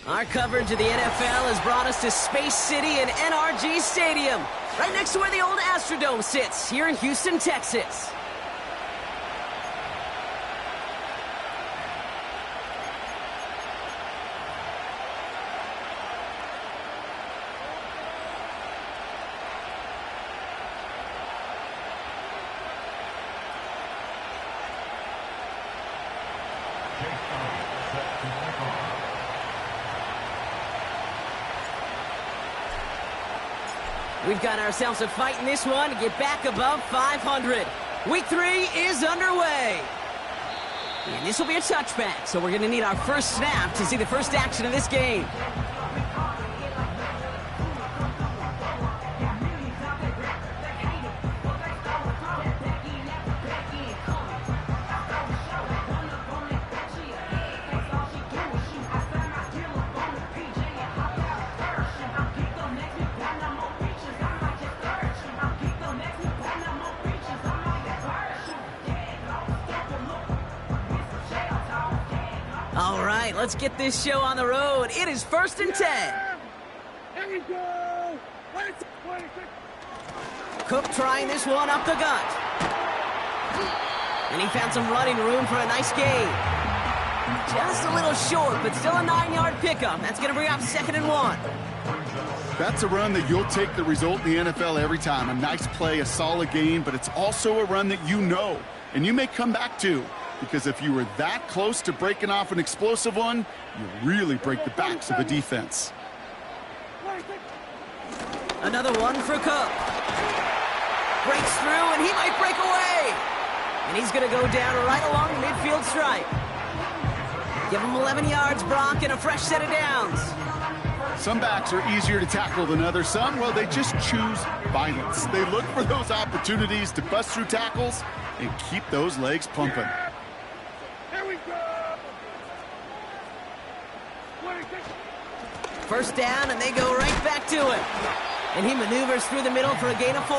Our coverage of the NFL has brought us to Space City and NRG Stadium, right next to where the old Astrodome sits, here in Houston, Texas. We've got ourselves a fight in this one to get back above 500. Week 3 is underway. And this will be a touchback, so we're going to need our first snap to see the first action of this game. All right, let's get this show on the road. It is 1st and 10. Here we go. Cook trying this one up the gut. And he found some running room for a nice gain. Just a little short, but still a 9-yard pickup. That's going to bring up 2nd and 1. That's a run that you'll take the result in the NFL every time. A nice play, a solid gain, but it's also a run that you know, and you may come back to. Because if you were that close to breaking off an explosive one, you really break the backs of a defense. Another one for Cook. Breaks through, and he might break away. And he's going to go down right along the midfield stripe. Give him 11 yards, Brock, and a fresh set of downs. Some backs are easier to tackle than others. Some, well, they just choose violence. They look for those opportunities to bust through tackles and keep those legs pumping. First down, and they go right back to him. And he maneuvers through the middle for a gain of 4.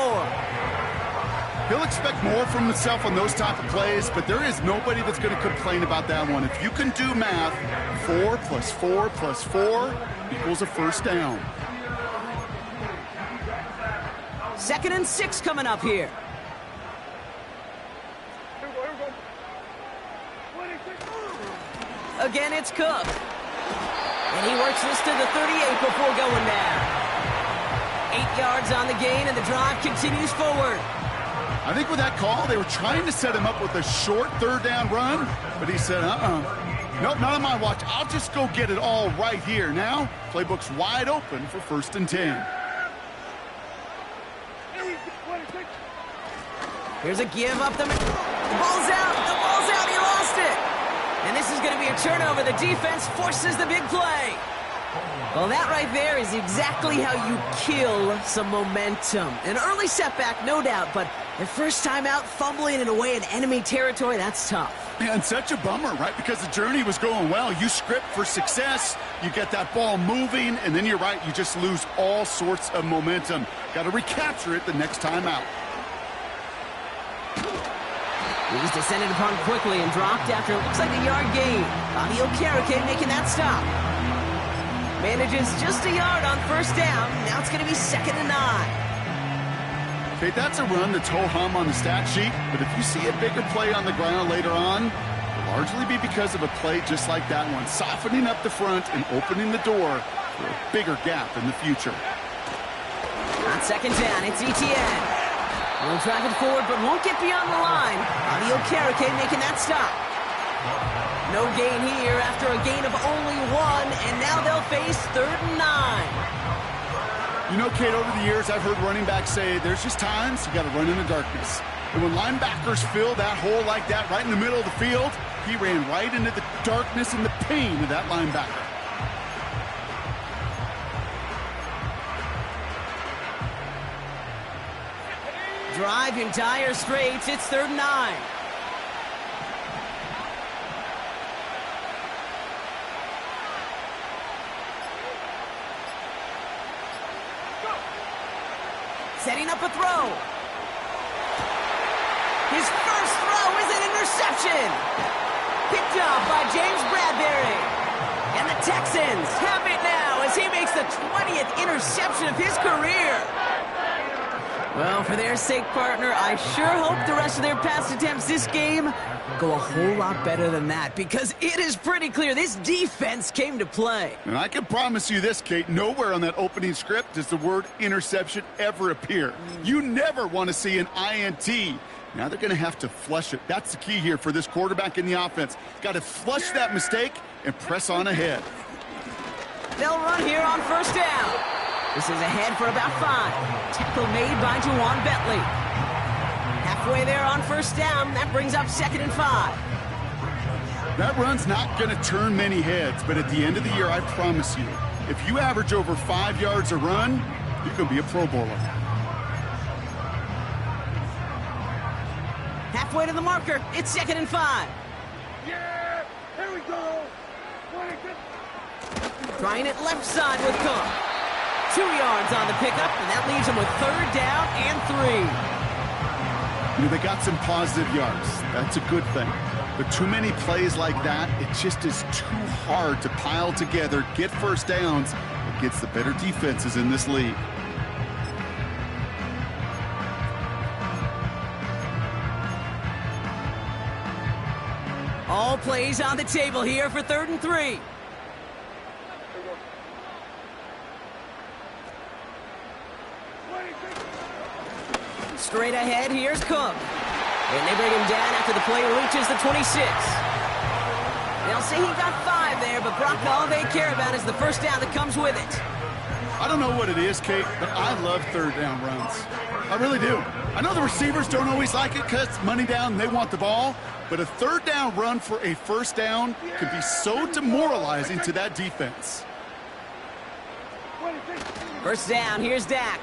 He'll expect more from himself on those type of plays, but there is nobody that's going to complain about that one. If you can do math, 4 plus 4 plus 4 equals a first down. 2nd and 6 coming up here. Again, it's Cook. And he works this to the 38 before going down. 8 yards on the gain, and the drive continues forward. I think with that call, they were trying to set him up with a short 3rd down run, but he said, nope, not on my watch. I'll just go get it all right here. Now, playbook's wide open for 1st and 10. Here's a give up the ball's out. The ball's out. He lost it. And this is going to be a turnover. The defense forces the big play. Well, that right there is exactly how you kill some momentum. An early setback, no doubt, but the first time out, fumbling it away in enemy territory, that's tough. Yeah, and such a bummer, right? Because the journey was going well. You script for success, you get that ball moving, and then you're right, you just lose all sorts of momentum. Got to recapture it the next time out. He was descended upon quickly and dropped after it looks like a yard gain. Bobby Okereke making that stop. Manages just a yard on 1st down. Now it's going to be 2nd and 9. Okay, that's a run that's ho-hum on the stat sheet, but if you see a bigger play on the ground later on, it'll largely be because of a play just like that one, softening up the front and opening the door for a bigger gap in the future. On 2nd down, it's ETN. Will drive it forward, but won't get beyond the line. Bobby Okereke making that stop. No gain here after a gain of only 1, and now they'll face 3rd and 9. You know, Kate, over the years, I've heard running backs say there's just times you got to run in the darkness. And when linebackers fill that hole like that right in the middle of the field, he ran right into the darkness and the pain of that linebacker. drive in dire straits. It's 3rd and 9. Setting up a throw. His first throw is an interception. Picked up by James Bradbury. And the Texans have it now as he makes the 20th interception of his career. Well, for their sake, partner, I sure hope the rest of their pass attempts this game go a whole lot better than that, because it is pretty clear this defense came to play. And I can promise you this, Kate, nowhere on that opening script does the word interception ever appear. You never want to see an INT. Now they're going to have to flush it. That's the key here for this quarterback in the offense. Got to flush that mistake and press on ahead. They'll run here on 1st down. This is ahead for about 5. Tackle made by Juwan Bentley. Halfway there on 1st down. That brings up 2nd and 5. That run's not going to turn many heads, but at the end of the year, I promise you, if you average over 5 yards a run, you can be a Pro Bowler. Halfway to the marker. It's 2nd and 5. Yeah! Here we go! Trying it left side with Cook. 2 yards on the pickup, and that leaves him with 3rd down and 3. You know, they got some positive yards. That's a good thing. But too many plays like that, it just is too hard to pile together, get 1st downs against the better defenses in this league. All plays on the table here for 3rd and 3. Straight ahead, here's Cook. And they bring him down after the play reaches the 26. They'll say he got 5 there, but Brock, all they care about is the 1st down that comes with it. I don't know what it is, Kate, but I love 3rd down runs. I really do. I know the receivers don't always like it because it's money down and they want the ball, but a 3rd down run for a 1st down can be so demoralizing to that defense. 1st down, here's Dak.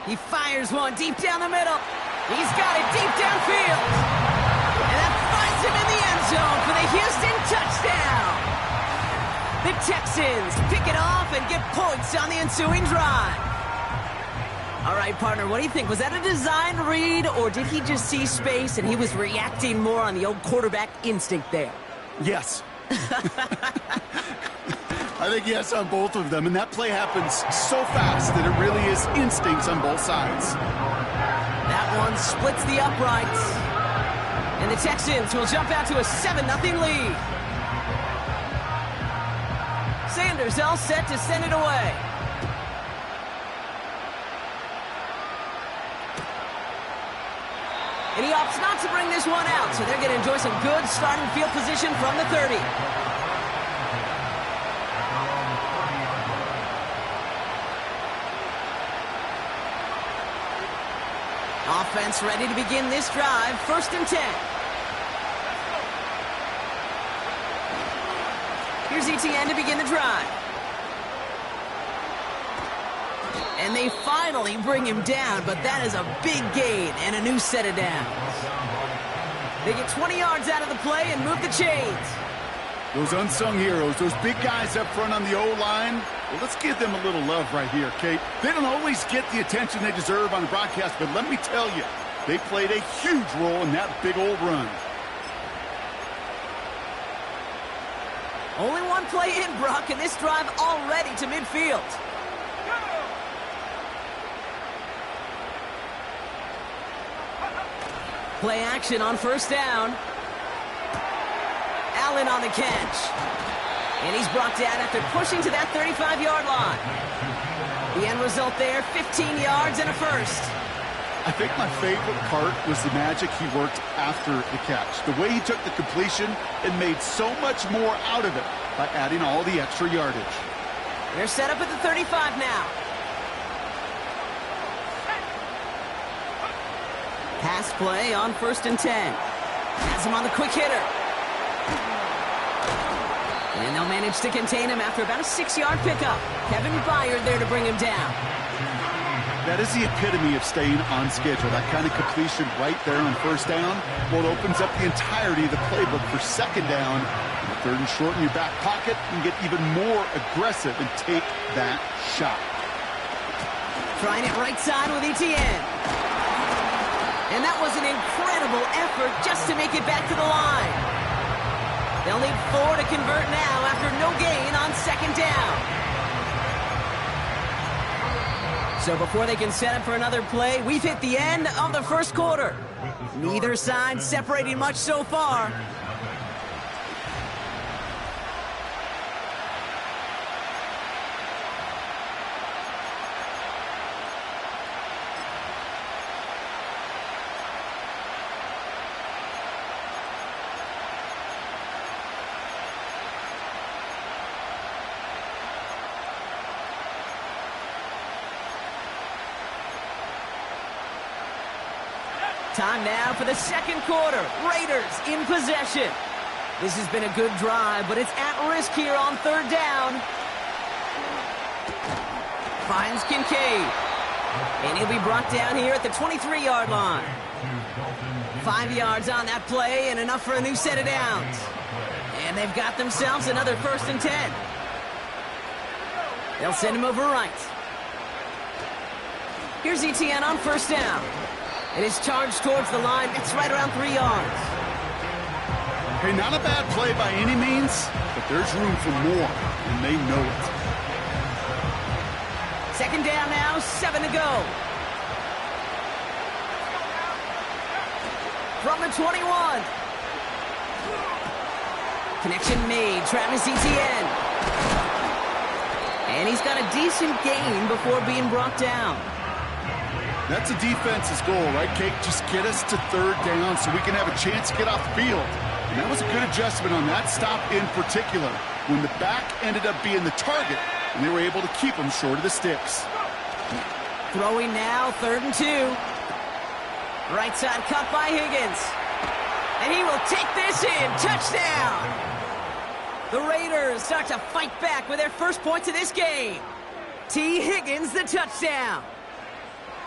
He fires one deep down the middle. He's got it deep downfield. And that finds him in the end zone for the Houston touchdown. The Texans pick it off and get points on the ensuing drive. All right, partner, what do you think? Was that a design read, or did he just see space and he was reacting more on the old quarterback instinct there? Yes. I think yes on both of them, and that play happens so fast that it really is instincts on both sides. That one splits the uprights. And the Texans will jump out to a 7-0 lead. Sanders all set to send it away. And he opts not to bring this one out, so they're going to enjoy some good starting field position from the 30. Offense ready to begin this drive. 1st and 10. Here's Etienne to begin the drive. And they finally bring him down, but that is a big gain and a new set of downs. They get 20 yards out of the play and move the chains. Those unsung heroes, those big guys up front on the O-line, well, let's give them a little love right here, Kate. They don't always get the attention they deserve on the broadcast, but let me tell you, they played a huge role in that big old run. Only one play in, Brock, and this drive already to midfield. Play action on 1st down. Allen on the catch. And he's brought down after pushing to that 35-yard line. The end result there, 15 yards and a 1st. I think my favorite part was the magic he worked after the catch. The way he took the completion and made so much more out of it by adding all the extra yardage. They're set up at the 35 now. Pass play on 1st and 10. Has him on the quick hitter. And they'll manage to contain him after about a 6-yard pickup. Kevin Byard there to bring him down. That is the epitome of staying on schedule. That kind of completion right there on first down, well, it opens up the entirety of the playbook for second down. Third and short in your back pocket, and get even more aggressive and take that shot. Trying it right side with Etienne. And that was an incredible effort just to make it back to the line. They'll need 4 to convert now after no gain on second down. So before they can set up for another play, we've hit the end of the first quarter. Neither side separating much so far. Time now for the second quarter. Raiders in possession. This has been a good drive, but it's at risk here on third down. Finds Kincaid. And he'll be brought down here at the 23-yard line. 5 yards on that play and enough for a new set of downs. And they've got themselves another 1st and 10. They'll send him over right. Here's Etienne on first down. It is charged towards the line. It's right around 3 yards. Hey, not a bad play by any means, but there's room for more, and they know it. Second down now, 7 to go. From the 21. Connection made. Travis Etienne. And he's got a decent gain before being brought down. That's a defense's goal, right, Kate? Just get us to third down so we can have a chance to get off the field. And that was a good adjustment on that stop in particular, when the back ended up being the target, and they were able to keep him short of the sticks. Throwing now, 3rd and 2. Right side cut by Higgins. And he will take this in. Touchdown! The Raiders start to fight back with their first points of this game. T. Higgins, the touchdown.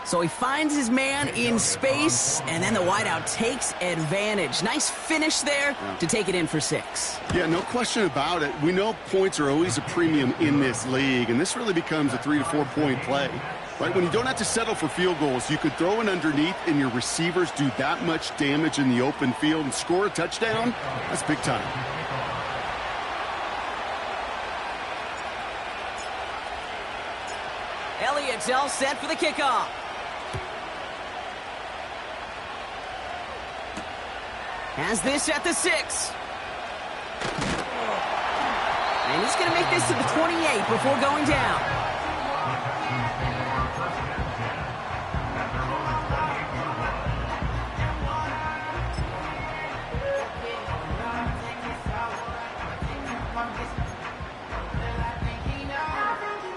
So he finds his man in space, and then the wideout takes advantage. Nice finish there to take it in for 6. Yeah, no question about it. We know points are always a premium in this league, and this really becomes a 3 to 4 point play. Right, when you don't have to settle for field goals, you could throw it underneath and your receivers do that much damage in the open field and score a touchdown. That's big time. Elliott's all set for the kickoff. Has this at the 6. And he's going to make this to the 28 before going down.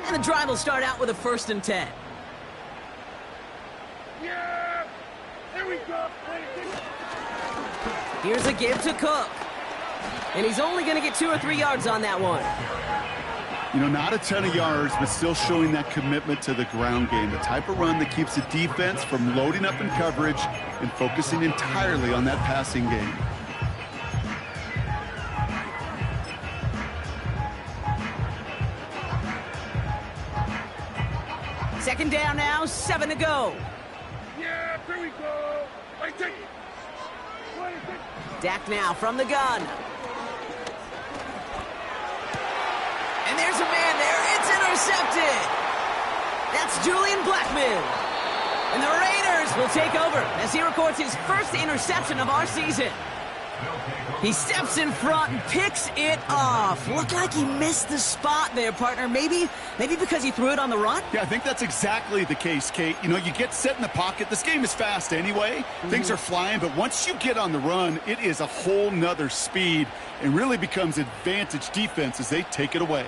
And the drive will start out with a 1st and 10. Yeah! There we go! Here's a give to Cook. And he's only going to get 2 or 3 yards on that one. You know, not a ton of yards, but still showing that commitment to the ground game. The type of run that keeps the defense from loading up in coverage and focusing entirely on that passing game. Second down now, 7 to go. Yeah, there we go! I take it! Dak now from the gun. And there's a man there. It's intercepted. That's Julian Blackmon. And the Raiders will take over as he records his first interception of our season. He steps in front and picks it off. Looked like he missed the spot there, partner. Maybe because he threw it on the run? Yeah, I think that's exactly the case, Kate. You know, you get set in the pocket. This game is fast anyway. Things are flying, but once you get on the run, it is a whole nother speed and really becomes advantage defense as they take it away.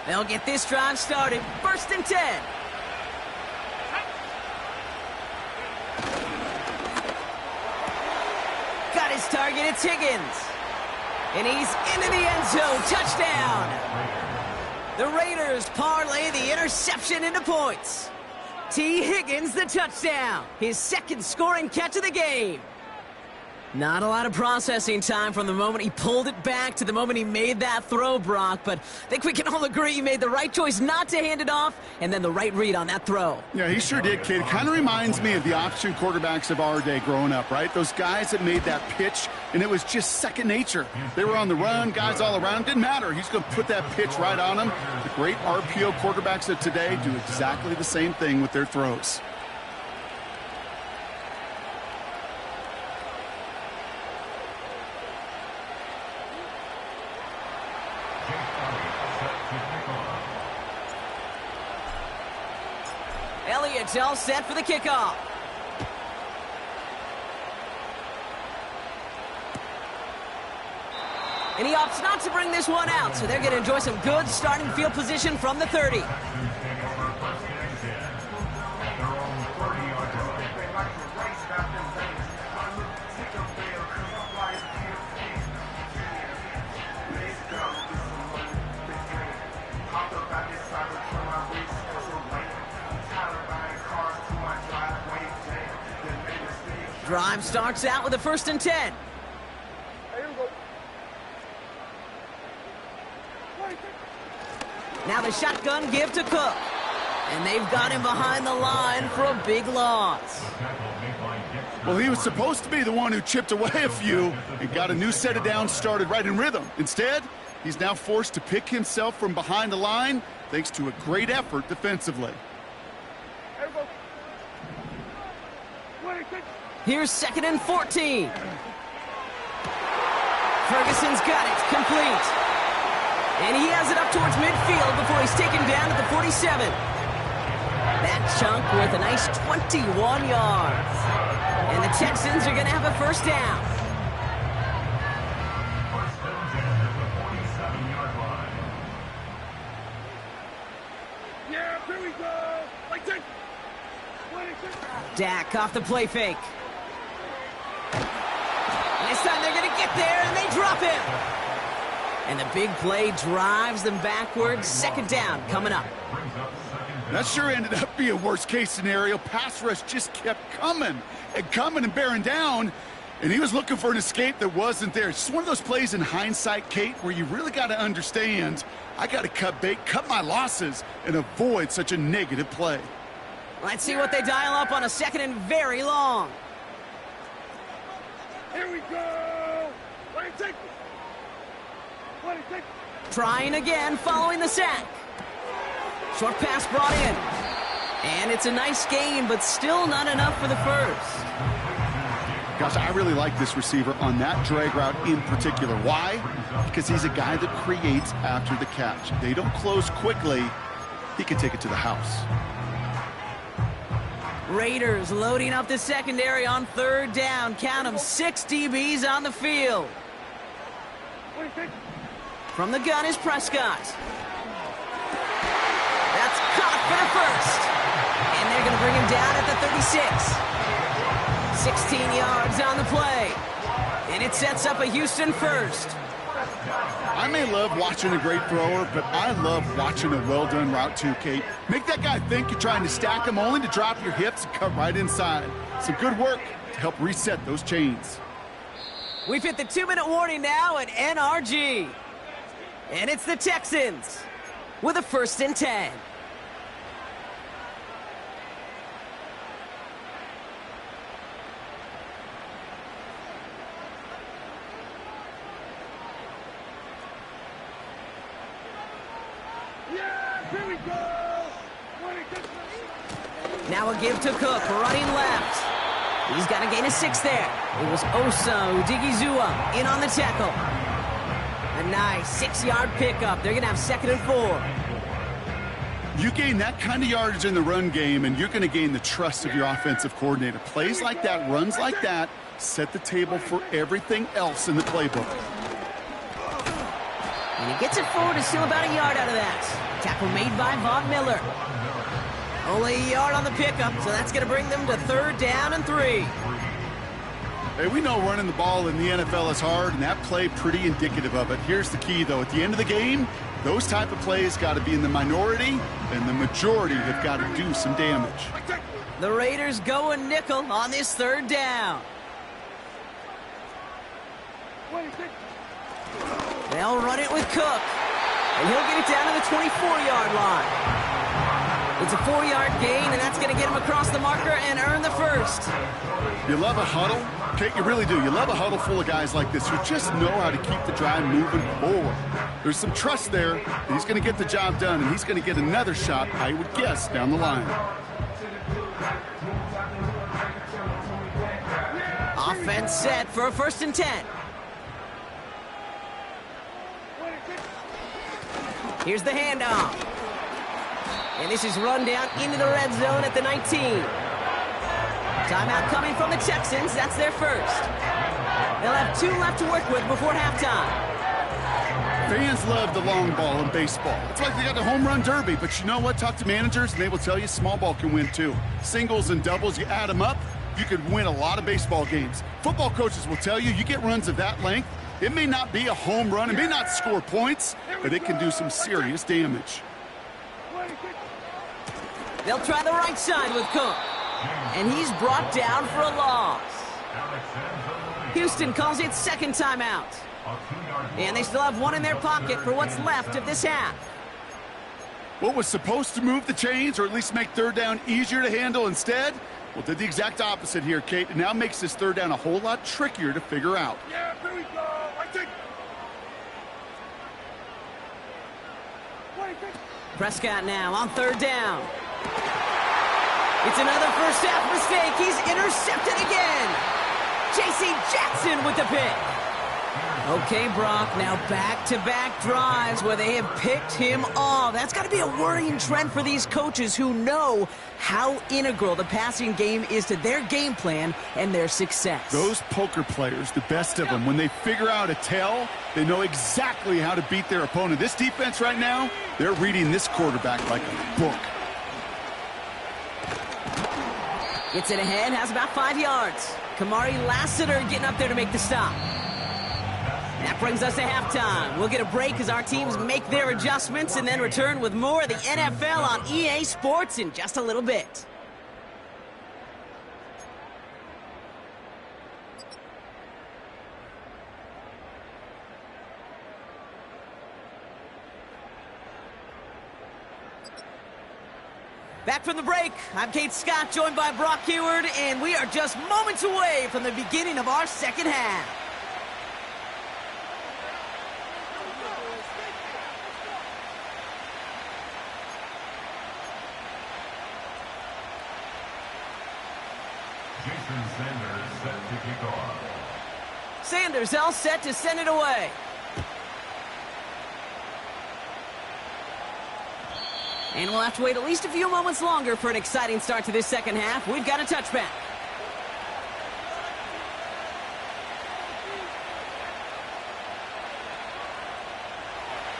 They'll get this drive started. 1st and 10. Got his target, it's Higgins. And he's into the end zone. Touchdown. The Raiders parlay the interception into points. T. Higgins, the touchdown. His second scoring catch of the game. Not a lot of processing time from the moment he pulled it back to the moment he made that throw, Brock, but I think we can all agree he made the right choice not to hand it off, and then the right read on that throw. Yeah, he sure did, kid. Kind of reminds me of the option quarterbacks of our day growing up, right? Those guys that made that pitch, and it was just second nature. They were on the run, guys all around. Didn't matter. He's going to put that pitch right on them. The great RPO quarterbacks of today do exactly the same thing with their throws. Elliott's all set for the kickoff. And he opts not to bring this one out, so they're going to enjoy some good starting field position from the 30. Drive starts out with a 1st and 10. Now the shotgun give to Cook. And they've got him behind the line for a big loss. Well, he was supposed to be the one who chipped away a few and got a new set of downs started right in rhythm. Instead, he's now forced to pick himself from behind the line thanks to a great effort defensively. Here's 2nd and 14. Ferguson's got it, complete. And he has it up towards midfield before he's taken down at the 47. That chunk worth a nice 21 yards. And the Texans are going to have a 1st down. Yeah, here we go. Like that. Dak off the play fake. This time they're going to get there, and they drop him. And the big play drives them backwards. 2nd down coming up. That sure ended up being a worst-case scenario. Pass rush just kept coming and bearing down, and he was looking for an escape that wasn't there. It's just one of those plays in hindsight, Kate, where you really got to understand, I got to cut bait, cut my losses, and avoid such a negative play. Let's see what they dial up on a 2nd and very long. Here we go. Trying again following the sack. Short pass brought in. And it's a nice game, but still not enough for the 1st. Gosh, I really like this receiver on that drag route in particular. Why? Because he's a guy that creates after the catch. They don't close quickly. He can take it to the house. Raiders loading up the secondary on 3rd down. Count them, 6 DBs on the field. From the gun is Prescott. That's caught for the 1st. And they're going to bring him down at the 36. 16 yards on the play. And it sets up a Houston 1st. I may love watching a great thrower, but I love watching a well-done route too, Kate. Make that guy think you're trying to stack him only to drop your hips and cut right inside. Some good work to help reset those chains. We've hit the 2-minute warning now at NRG. And it's the Texans with a 1st and 10. Now a give to Cook, running left. He's got to gain a 6 there. It was Osa Odigizua in on the tackle. A nice 6-yard pickup. They're going to have 2nd and 4. You gain that kind of yardage in the run game, and you're going to gain the trust of your offensive coordinator. Plays like that, runs like that, set the table for everything else in the playbook. And he gets it forward to steal about a yard out of that. Tackle made by Von Miller. Only a yard on the pickup, so that's going to bring them to 3rd down and 3. Hey, we know running the ball in the NFL is hard, and that play pretty indicative of it. Here's the key, though. At the end of the game, Those type of plays got to be in the minority, and the majority have got to do some damage. The Raiders go a nickel on this third down. They'll run it with Cook, and he'll get it down to the 24-yard line. It's a 4-yard gain, and that's going to get him across the marker and earn the first. You love a huddle? Kate, you really do. You love a huddle full of guys like this who just know how to keep the drive moving forward. There's some trust there that he's going to get the job done, and he's going to get another shot, I would guess, down the line. Offense set for a 1st and 10. Here's the handoff. And this is run down into the red zone at the 19. Timeout coming from the Texans. That's their first. They'll have 2 left to work with before halftime. Fans love the long ball in baseball. It's like they got the home run derby, but you know what? Talk to managers, and they will tell you small ball can win too. Singles and doubles, you add them up, you could win a lot of baseball games. Football coaches will tell you get runs of that length. It may not be a home run, it may not score points, but it can do some serious damage. They'll try the right side with Cook. And he's brought down for a loss. Houston calls it 2nd timeout. And they still have 1 in their pocket for what's left of this half. What was supposed to move the chains, or at least make 3rd down easier to handle instead? Well, did the exact opposite here, Kate. It now makes this 3rd down a whole lot trickier to figure out. Yeah, here we go. I take. Prescott now on 3rd down. It's another first half mistake. He's intercepted again. J.C. Jackson with the pick. Okay, Brock, now back-to-back drives where they have picked him off. That's got to be a worrying trend for these coaches who know how integral the passing game is to their game plan and their success. Those poker players, the best of them, when they figure out a tell, they know exactly how to beat their opponent. This defense right now, they're reading this quarterback like a book. Gets it ahead, has about 5 yards. Kamari Lassiter getting up there to make the stop. That brings us to halftime. We'll get a break as our teams make their adjustments and then return with more of the NFL on EA Sports in just a little bit. Back from the break, I'm Kate Scott, joined by Brock Heward, and we are just moments away from the beginning of our second half. Sanders all set to send it away. And we'll have to wait at least a few moments longer for an exciting start to this second half. We've got a touchback.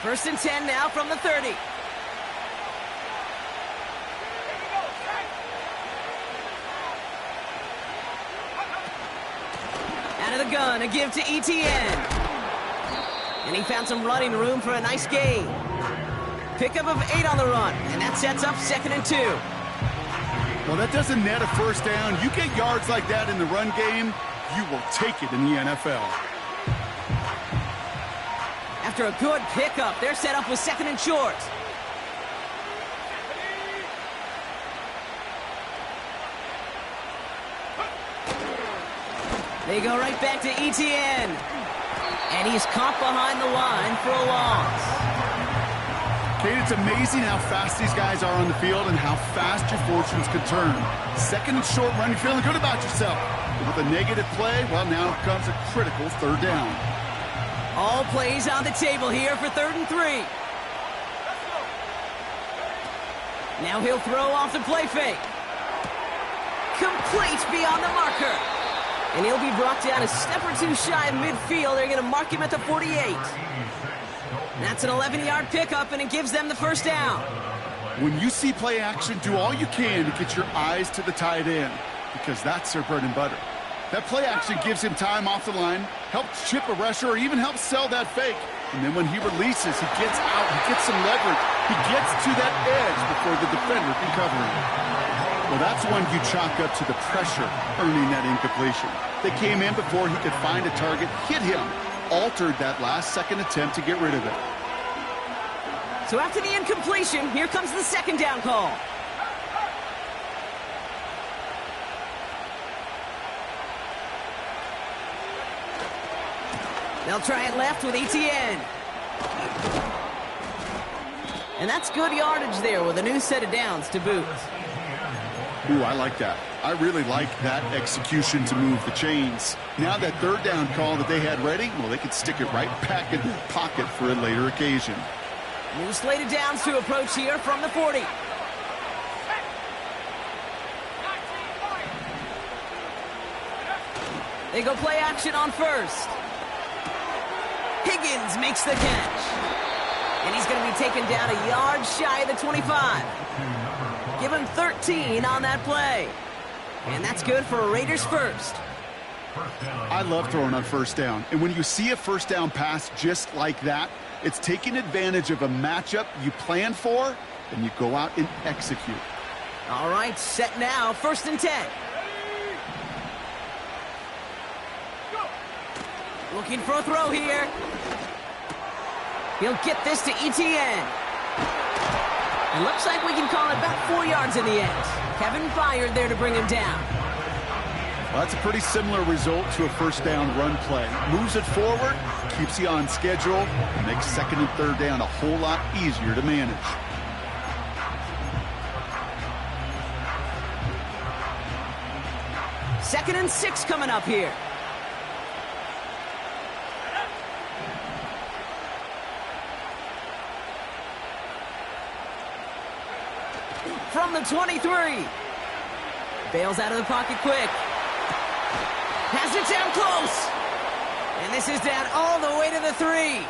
First and 10 now from the 30. Out of the gun, a give to ETN. And he found some running room for a nice gain. Pickup of 8 on the run, and that sets up 2nd and 2. Well, that doesn't net a first down. You get yards like that in the run game, you will take it in the NFL. After a good pickup, they're set up with 2nd and short. They go right back to ETN. And he's caught behind the line for a loss. Kate, it's amazing how fast these guys are on the field and how fast your fortunes could turn. 2nd and short run, you're feeling good about yourself. But with a negative play, well, now comes a critical 3rd down. All plays on the table here for 3rd and 3. Now he'll throw off the play fake. Complete beyond the marker. And he'll be brought down a step or 2 shy of midfield. They're going to mark him at the 48. That's an 11-yard pickup, and it gives them the first down. When you see play action, do all you can to get your eyes to the tight end, because that's their bread and butter. That play action gives him time off the line, helps chip a rusher, or even helps sell that fake. And then when he releases, he gets out, he gets some leverage. He gets to that edge before the defender can cover him. Well, that's one you chalk up to the pressure earning that incompletion. They came in before he could find a target, hit him, altered that last-second attempt to get rid of it. So after the incompletion, here comes the second down call. They'll try it left with ETN. And that's good yardage there with a new set of downs to boot. Ooh, I like that. I really like that execution to move the chains. Now that third down call that they had ready, well, they could stick it right back in their pocket for a later occasion. New slate of downs to approach here from the 40. They go play action on first. Higgins makes the catch. And he's going to be taken down a yard shy of the 25. Give him 13 on that play. And that's good for a Raiders first. I love throwing on first down. And when you see a first down pass just like that, it's taking advantage of a matchup you plan for, and you go out and execute. All right, set now, 1st and 10. Looking for a throw here. He'll get this to ETN. It looks like we can call it about 4 yards in the end. Kevin fired there to bring him down. Well, that's a pretty similar result to a first down run play. Moves it forward, keeps you on schedule, and makes 2nd and 3rd down a whole lot easier to manage. Second and 6 coming up here. From the 23. Bails out of the pocket quick. Has it down close. And this is down all the way to the 3.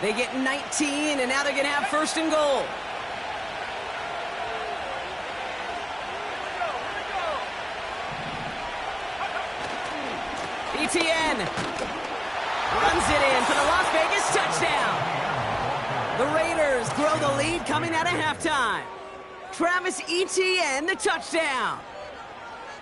They get 19, and now they're going to have 1st and goal. ETN runs it in for the Las Vegas touchdown. The Raiders throw the lead coming out of halftime. Travis Etienne, the touchdown.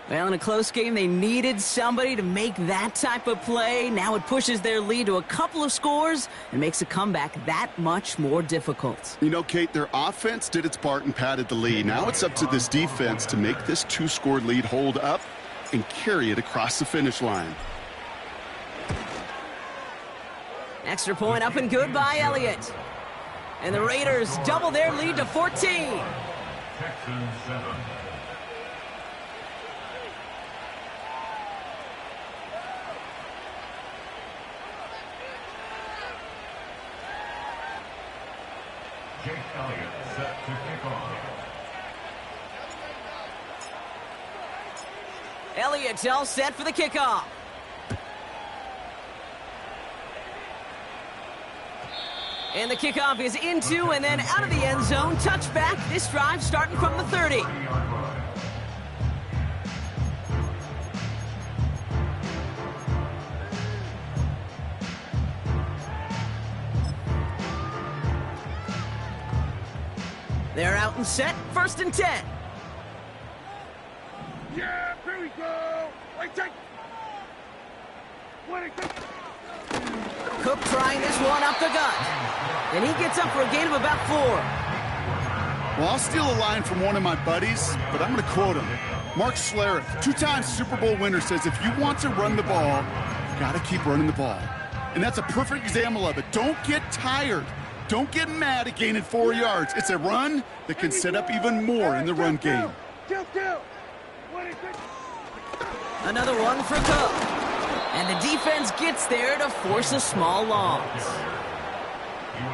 Well, in a close game, they needed somebody to make that type of play. Now it pushes their lead to a couple of scores and makes a comeback that much more difficult. You know, Kate, their offense did its part and padded the lead. Now it's up to this defense to make this 2-score lead hold up and carry it across the finish line. Extra point up and good by Elliott. And the Raiders double their lead to 14. Texans 7. Jake Elliott set to kick off. Elliott's all set for the kickoff. And the kickoff is into and then out of the end zone. Touchback. This drive starting from the 30. They're out and set. 1st and 10. Yeah, here we go. Like take. Cook trying this one up the gut. And he gets up for a gain of about 4. Well, I'll steal a line from one of my buddies, but I'm going to quote him. Mark Schlereth, 2-time Super Bowl winner, says if you want to run the ball, you got to keep running the ball. And that's a perfect example of it. Don't get tired. Don't get mad at gaining 4 yards. It's a run that can set up even more in the run game. Another one for Cook. And the defense gets there to force a small loss.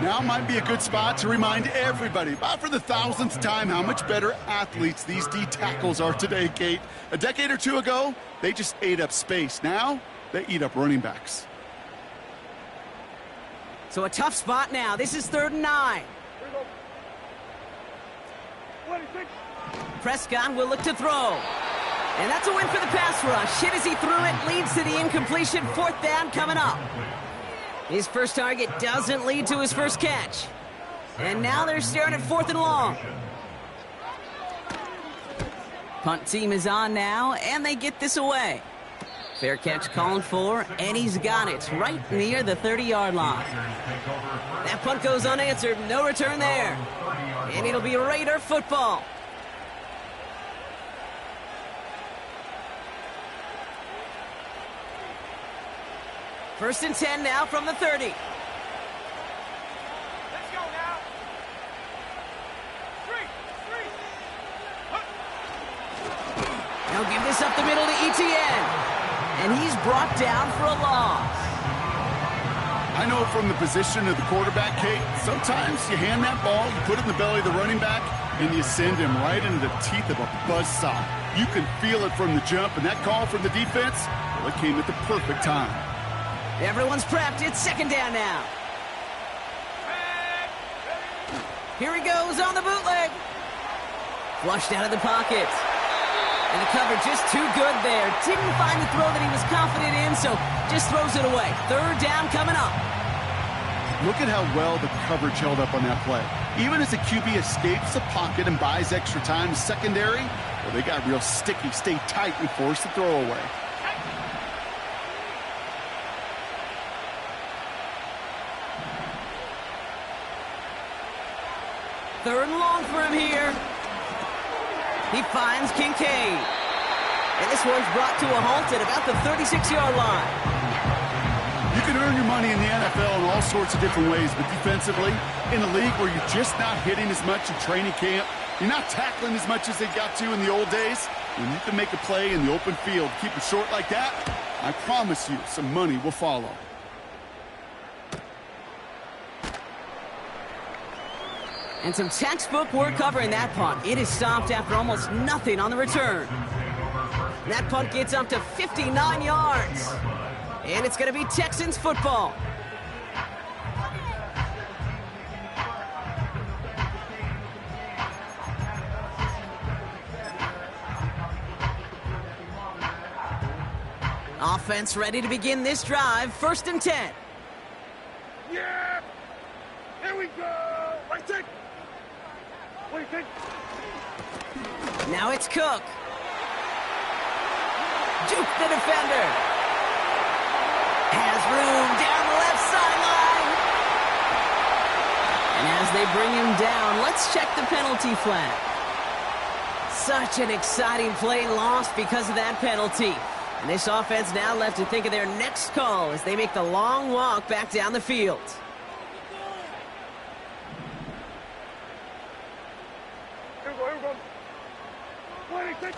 Now might be a good spot to remind everybody, about for the 1000th time, how much better athletes these D tackles are today, Kate. A decade or two ago, they just ate up space. Now, they eat up running backs. So a tough spot now. This is 3rd and 9. Prescott will look to throw. And that's a win for the pass rush. Hit as he threw it, leads to the incompletion. 4th down coming up. His first target doesn't lead to his first catch. And now they're staring at 4th and long. Punt team is on now, and they get this away. Fair catch called for, and he's got it right near the 30-yard line. That punt goes unanswered, no return there. And it'll be Raider football. First and 10 now from the 30. Let's go now. They'll give this up the middle to ETN. And he's brought down for a loss. I know from the position of the quarterback, Kate, sometimes you hand that ball, you put it in the belly of the running back, and you send him right into the teeth of a buzzsaw. You can feel it from the jump, and that call from the defense, well, it came at the perfect time. Everyone's prepped. It's 2nd down now. Here he goes on the bootleg. Flushed out of the pocket. And the cover just too good there. Didn't find the throw that he was confident in, so just throws it away. 3rd down coming up. Look at how well the coverage held up on that play. Even as the QB escapes the pocket and buys extra time secondary, well, they got real sticky, stay tight, and force the throw away. Third and long for him here. He finds Kincaid. And this one's brought to a halt at about the 36-yard line. You can earn your money in the NFL in all sorts of different ways, but defensively, in a league where you're just not hitting as much in training camp, you're not tackling as much as they got to in the old days, when you can make a play in the open field, keep it short like that, I promise you some money will follow. And some textbook work covering that punt. It is stopped after almost nothing on the return. That punt gets up to 59 yards. And it's going to be Texans football. Offense ready to begin this drive. 1st and 10. Yeah! Here we go! Right take! Wait, take! Now it's Cook. Juke the defender. Has room down the left sideline. And as they bring him down, let's check the penalty flag. Such an exciting play lost because of that penalty. And this offense now left to think of their next call as they make the long walk back down the field. Here we go, here we go. Wait, take!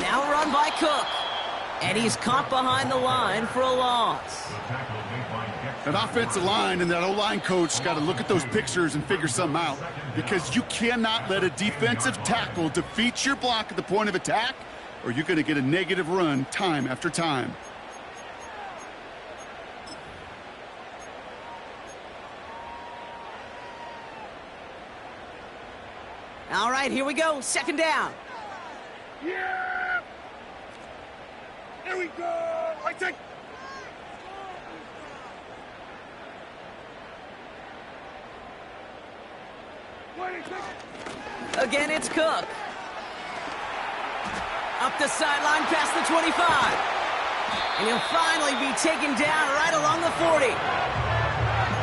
Now run by Cook. And he's caught behind the line for a loss. That offensive line and that O-line coach got to look at those pictures and figure something out, because you cannot let a defensive tackle defeat your block at the point of attack, or you're going to get a negative run time after time. All right, here we go. 2nd down. Yeah! Here we go! Right take! Wait, take! Again, it's Cook. Up the sideline past the 25. And he'll finally be taken down right along the 40.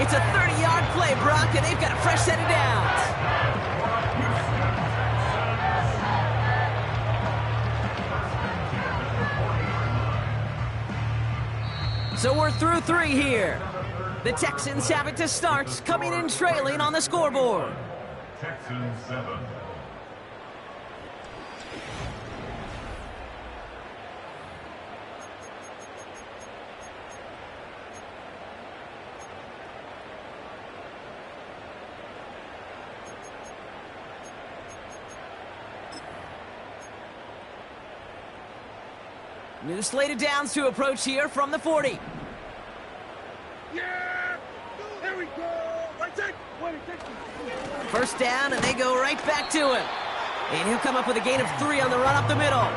It's a 30-yard play, Brock, and they've got a fresh set of downs. So we're through 3 here. The Texans have it to start, coming in trailing on the scoreboard. Texans 7. New slate of downs to approach here from the 40. Yeah! Here we go! Right take! Wait, take! First down, and they go right back to him. And he'll come up with a gain of 3 on the run up the middle.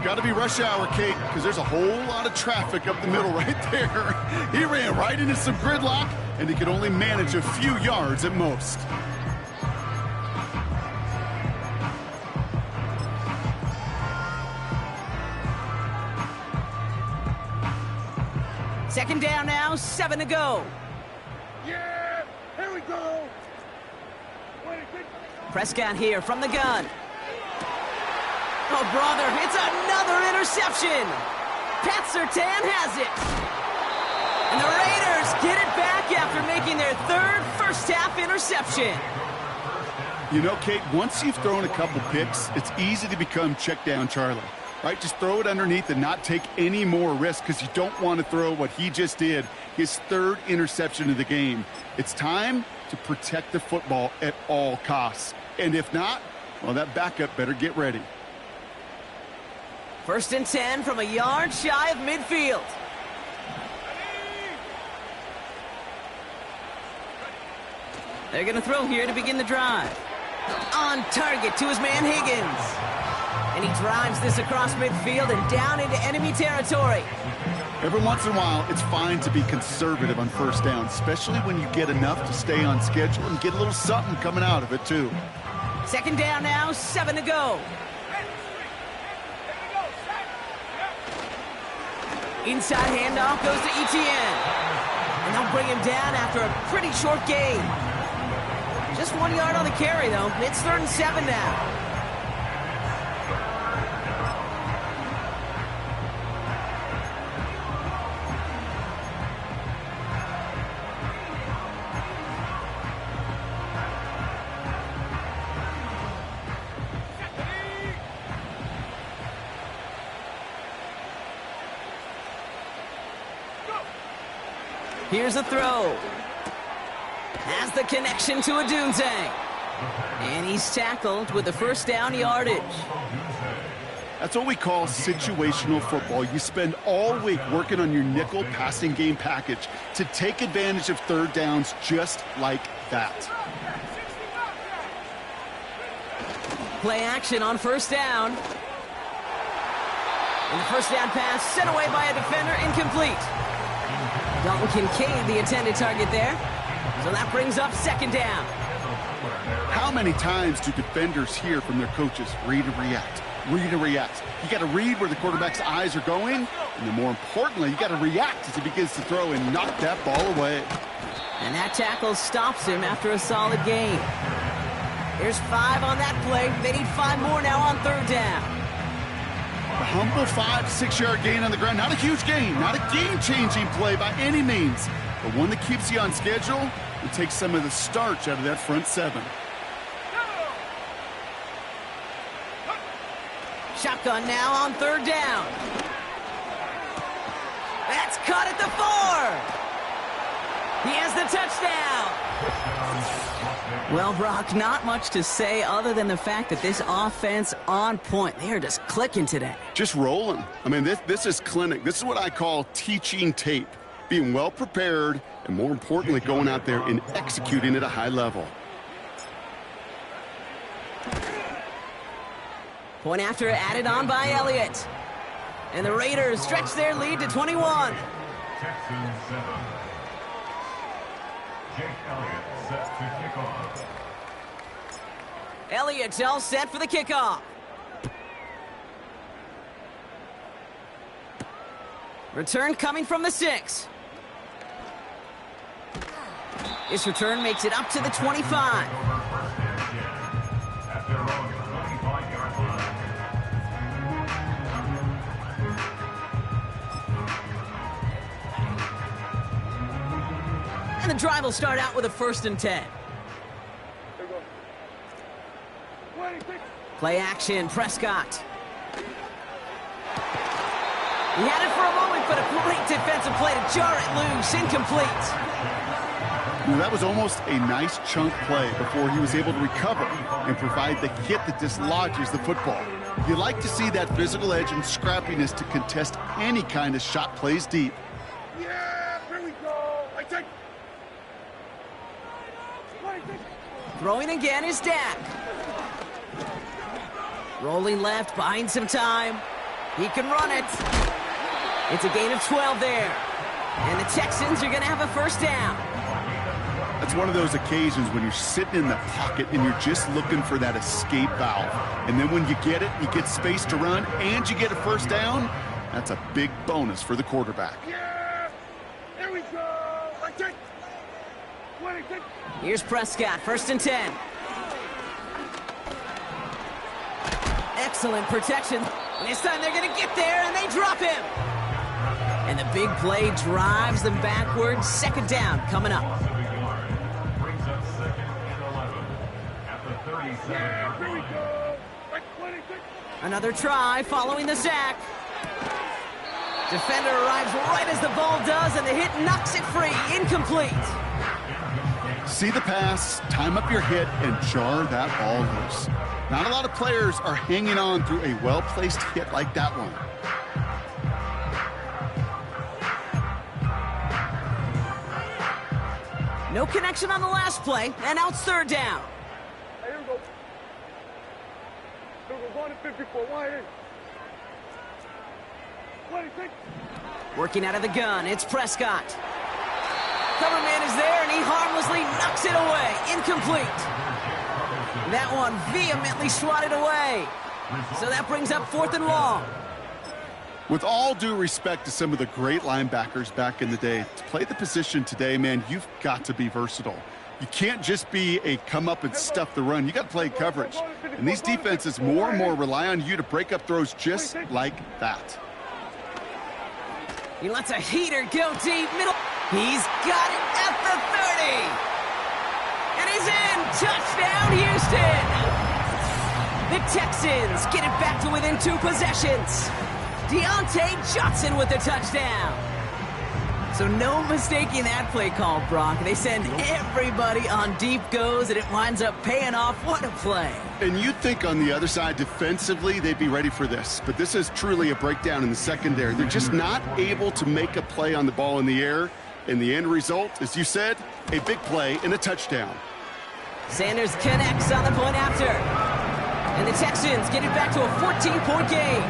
Got to be rush hour, Kate, because there's a whole lot of traffic up the middle right there. He ran right into some gridlock, and he could only manage a few yards at most. Second down now, 7 to go. Yeah, here we go. Prescott here from the gun. Oh, brother, it's another interception. Pat Surtain has it. And the Raiders get it back after making their third first-half interception. You know, Kate, once you've thrown a couple picks, it's easy to become check down Charlie, right? Just throw it underneath and not take any more risk because you don't want to throw what he just did, his third interception of the game. It's time to protect the football at all costs. And if not, well, that backup better get ready. 1st and 10 from a yard shy of midfield. They're going to throw here to begin the drive. On target to his man Higgins. And he drives this across midfield and down into enemy territory. Every once in a while, it's fine to be conservative on first down, especially when you get enough to stay on schedule and get a little something coming out of it, too. Second down now, 7 to go. Inside handoff goes to Etienne. And they'll bring him down after a pretty short gain. Just 1 yard on the carry, though. It's 3rd and 7 now. Here's a throw. Has the connection to Odunze. And he's tackled with the first down yardage. That's what we call situational football. You spend all week working on your nickel passing game package to take advantage of third downs just like that. Play action on first down. And the first down pass sent away by a defender, incomplete. Dalton Kincaid, the intended target there. So that brings up second down. How many times do defenders hear from their coaches, read and react, read and react? You got to read where the quarterback's eyes are going, and then more importantly, you got to react as he begins to throw and knock that ball away. And that tackle stops him after a solid gain. There's 5 on that play. They need 5 more now on third down. A humble 5-6 yard gain on the ground. Not a huge gain, not a game-changing play by any means, but one that keeps you on schedule and takes some of the starch out of that front 7. Shotgun now on third down. That's caught at the 4. He has the touchdown. Well, Brock, not much to say other than the fact that this offense on point. They are just clicking today. Just rolling. I mean, this is clinic. This is what I call teaching tape. Being well prepared and, more importantly, going out there and executing at a high level. Point after added on by Elliott. And the Raiders stretch their lead to 21. Texans 7. Jake Elliott set to kick off. Elliott's all set for the kickoff. Return coming from the 6. This return makes it up to the 25. After rowing 25-yard line. And the drive will start out with a 1st and 10. Play action, Prescott. He had it for a moment, but a great defensive play to jar it loose. Incomplete. You know, that was almost a nice chunk play before he was able to recover and provide the hit that dislodges the football. You like to see that physical edge and scrappiness to contest any kind of shot plays deep. Yeah, here we go. I take. Throwing again is Dak. Rolling left, buying some time. He can run it. It's a gain of 12 there. And the Texans are going to have a first down. That's one of those occasions when you're sitting in the pocket and you're just looking for that escape valve. And then when you get it, you get space to run, and you get a first down. That's a big bonus for the quarterback. Yeah! Here we go! I take 26. Here's Prescott, 1st and 10. Excellent protection. This time they're going to get there, and they drop him. And the big play drives them backwards. 2nd down coming up. Brings up 2nd and 11 at the 37. Yeah, here we go! Like 26. Another try following the sack. Defender arrives right as the ball does, and the hit knocks it free. Incomplete. See the pass, time up your hit, and jar that ball loose. Not a lot of players are hanging on through a well-placed hit like that one. No connection on the last play, and now it's 3rd down. Hey, here we go. Here we go, 154, 1 26. Working out of the gun, it's Prescott. Cover man is there, and he harmlessly knocks it away. Incomplete. That one vehemently swatted away. So that brings up 4th and long. With all due respect to some of the great linebackers back in the day, to play the position today, man, you've got to be versatile. You can't just be a come up and stuff the run. You got to play coverage. And these defenses more and more rely on you to break up throws just like that. He lets a heater go deep middle. He's got it at the 30. And he's in. Touchdown, Houston. The Texans get it back to within 2 possessions. Deontay Johnson with the touchdown. So no mistaking that play call, Brock. They send everybody on deep goes, and it winds up paying off. What a play. And you'd think on the other side, defensively, they'd be ready for this. But this is truly a breakdown in the secondary. They're just not able to make a play on the ball in the air. And the end result, as you said, a big play and a touchdown. Sanders connects on the point after. And the Texans get it back to a 14-point game.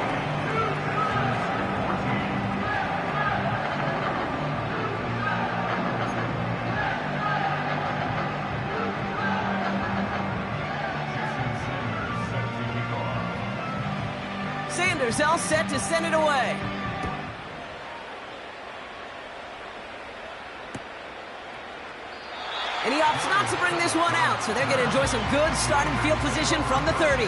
Sanders all set to send it away. And he opts not to bring this one out, so they're going to enjoy some good starting field position from the 30.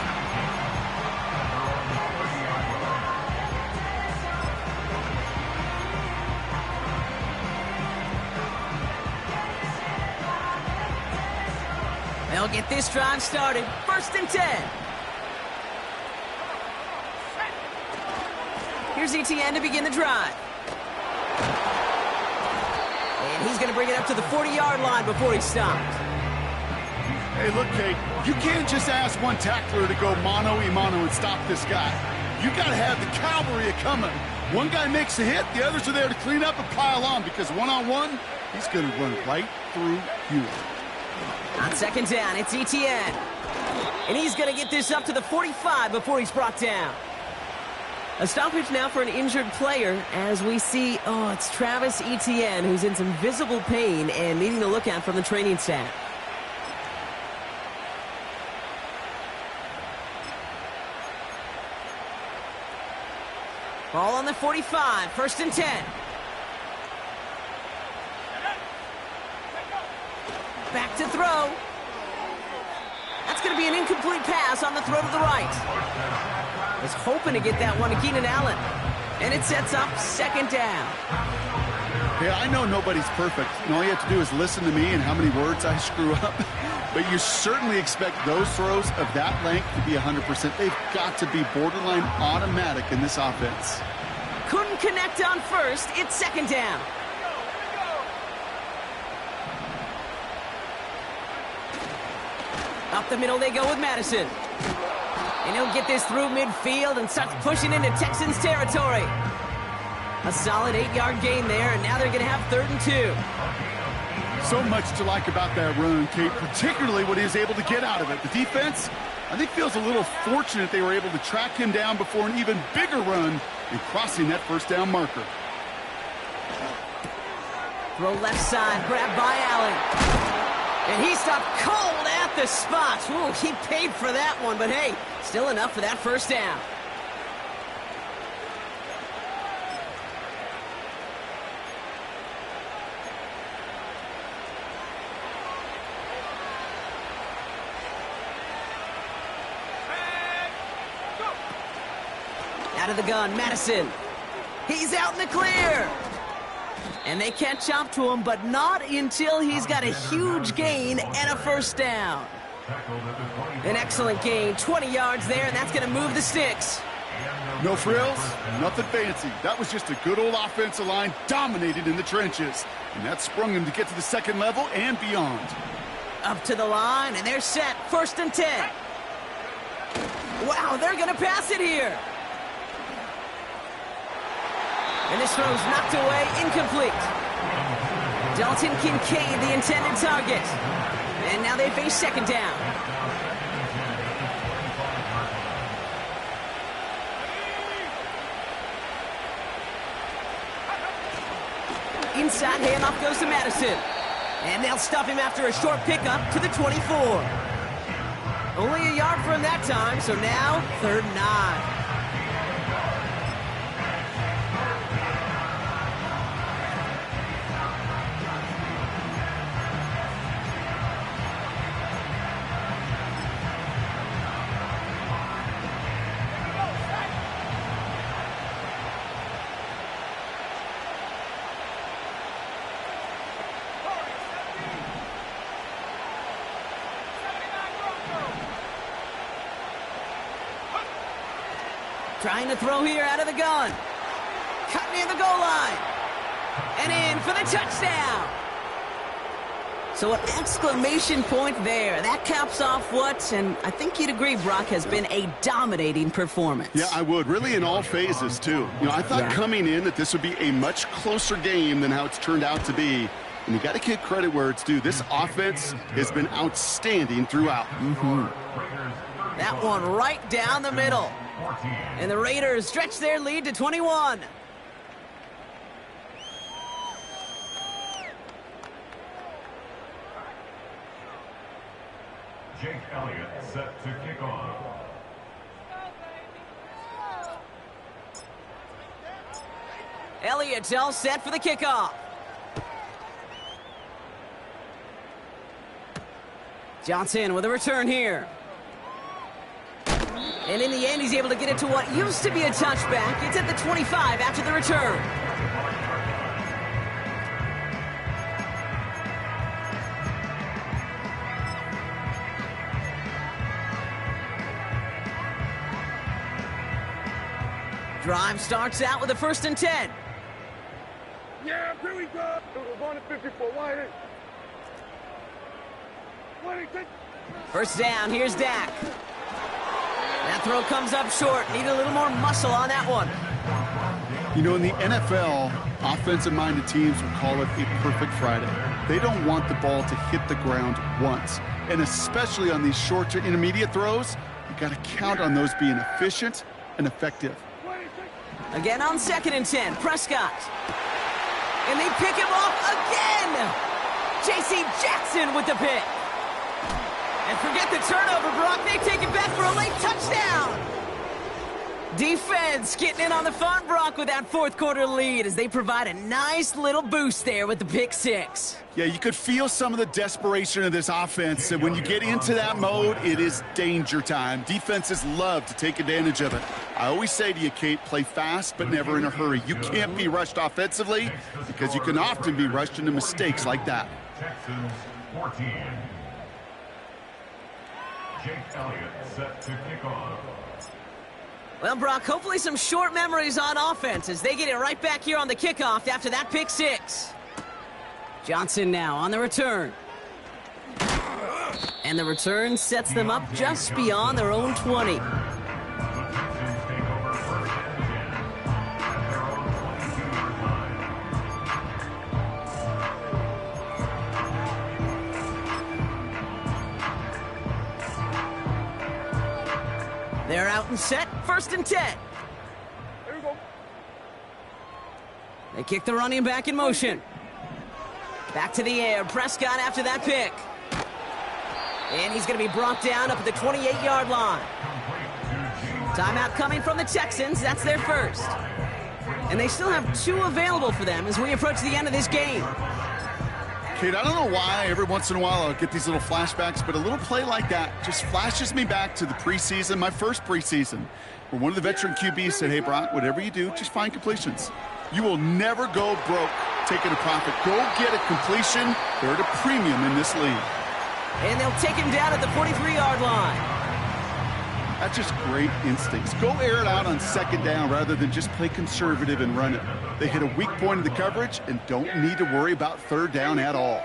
They'll get this drive started. 1st and 10. Here's ETN to begin the drive. And he's going to bring it up to the 40-yard line before he's stopped. Hey, look, Kate, you can't just ask one tackler to go mano-a-mano and stop this guy. You got to have the cavalry coming. One guy makes a hit, the others are there to clean up and pile on, because one-on-one, he's going to run right through you. On 2nd down, it's ETN. And he's going to get this up to the 45 before he's brought down. A stoppage now for an injured player as we see, it's Travis Etienne who's in some visible pain and needing to look at from the training staff. Ball on the 45, 1st and 10. Back to throw. That's going to be an incomplete pass on the throw to the right. Was hoping to get that one to Keenan Allen. And it sets up 2nd down. Yeah, I know nobody's perfect. And all you have to do is listen to me and how many words I screw up. But you certainly expect those throws of that length to be 100%. They've got to be borderline automatic in this offense. Couldn't connect on 1st. It's 2nd down. Up the middle they go with Madison. And he'll get this through midfield and starts pushing into Texans territory. A solid 8-yard gain there, and now they're going to have 3rd and 2. So much to like about that run, Kate, particularly what he was able to get out of it. The defense, I think feels a little fortunate they were able to track him down before an even bigger run and crossing that first down marker. Throw left side, grab by Allen. And he stopped cold at the spot. Ooh, he paid for that one, but hey, still enough for that first down. Out of the gun, Madison. He's out in the clear. And they catch up to him, but not until he's got a huge gain and a first down. An excellent gain, 20 yards there, and that's going to move the sticks. No frills, nothing fancy. That was just a good old offensive line dominated in the trenches. And that sprung him to get to the second level and beyond. Up to the line, and they're set. 1st and 10. Wow, they're going to pass it here. And this throw's knocked away, incomplete. Dalton Kincaid, the intended target. And now they face second down. Inside handoff goes to Madison. And they'll stop him after a short pickup to the 24. Only a yard for him that time, so now 3rd and 9. Trying to throw here out of the gun. Cut near the goal line. And in for the touchdown. So an exclamation point there. That caps off what, and I think you'd agree, Brock, has been a dominating performance. Yeah, I would. Really in all phases, too. You know, I thought coming in that this would be a much closer game than how it's turned out to be. And you got to give credit where it's due. This offense has been outstanding throughout. That one right down the middle. And the Raiders stretch their lead to 21. Jake Elliott set to kick off. Elliott's all set for the kickoff. Johnson with a return here. And in the end, he's able to get it to what used to be a touchback. It's at the 25 after the return. Drive starts out with a 1st and 10. Yeah, here we go. It was 54. Why? First down, here's Dak. That throw comes up short. Need a little more muscle on that one. You know, in the NFL, offensive-minded teams would call it a perfect Friday. They don't want the ball to hit the ground once. And especially on these short to intermediate throws, you got to count on those being efficient and effective. Again on 2nd and 10, Prescott. And they pick him off again. J.C. Jackson with the pick. And forget the turnover, Brock. They take it back for a late touchdown. Defense getting in on the fun, Brock, with that 4th quarter lead as they provide a nice little boost there with the pick 6. Yeah, you could feel some of the desperation of this offense. And when you get into that mode, it is danger time. Defenses love to take advantage of it. I always say to you, Kate, play fast but never in a hurry. You can't be rushed offensively because you can often be rushed into mistakes like that. Texans 14. Jake Elliott set to kick off. Well, Brock, hopefully some short memories on offense as they get it right back here on the kickoff after that pick 6. Johnson now on the return. And the return sets them up just beyond their own 20. and set, 1st and 10. Here we go. They kick the running back in motion. Back to the air. Prescott after that pick. And he's going to be brought down up at the 28-yard line. Timeout coming from the Texans. That's their first. And they still have 2 available for them as we approach the end of this game. Kate, I don't know why every once in a while I'll get these little flashbacks, but a little play like that just flashes me back to the preseason, my first preseason, where one of the veteran QBs said, hey, Brock, whatever you do, just find completions. You will never go broke taking a profit. Go get a completion. They're at a premium in this league. And they'll take him down at the 43-yard line. That's just great instincts. Go air it out on 2nd down rather than just play conservative and run it. They hit a weak point in the coverage and don't need to worry about 3rd down at all.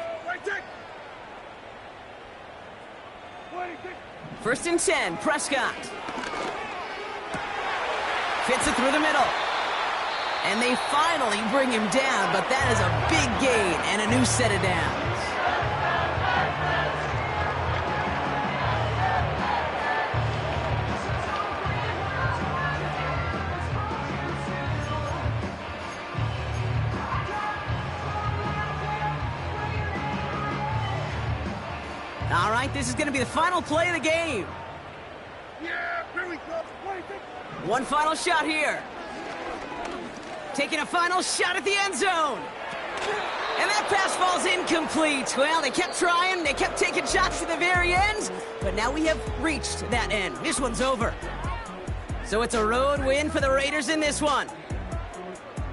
1st and 10, Prescott. Fits it through the middle. And they finally bring him down, but that is a big gain and a new set of downs. All right, this is going to be the final play of the game. Yeah, here we go. 26. One final shot here. Taking a final shot at the end zone. And that pass falls incomplete. Well, they kept trying. They kept taking shots to the very end. But now we have reached that end. This one's over. So it's a road win for the Raiders in this one.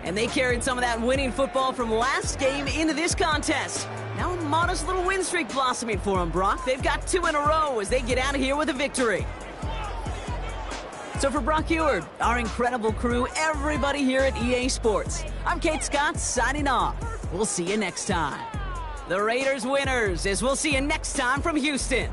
And they carried some of that winning football from last game into this contest. Now a modest little win streak blossoming for them, Brock. They've got 2 in a row as they get out of here with a victory. So for Brock Eward, our incredible crew, everybody here at EA Sports, I'm Kate Scott signing off. We'll see you next time. The Raiders winners, as we'll see you next time from Houston.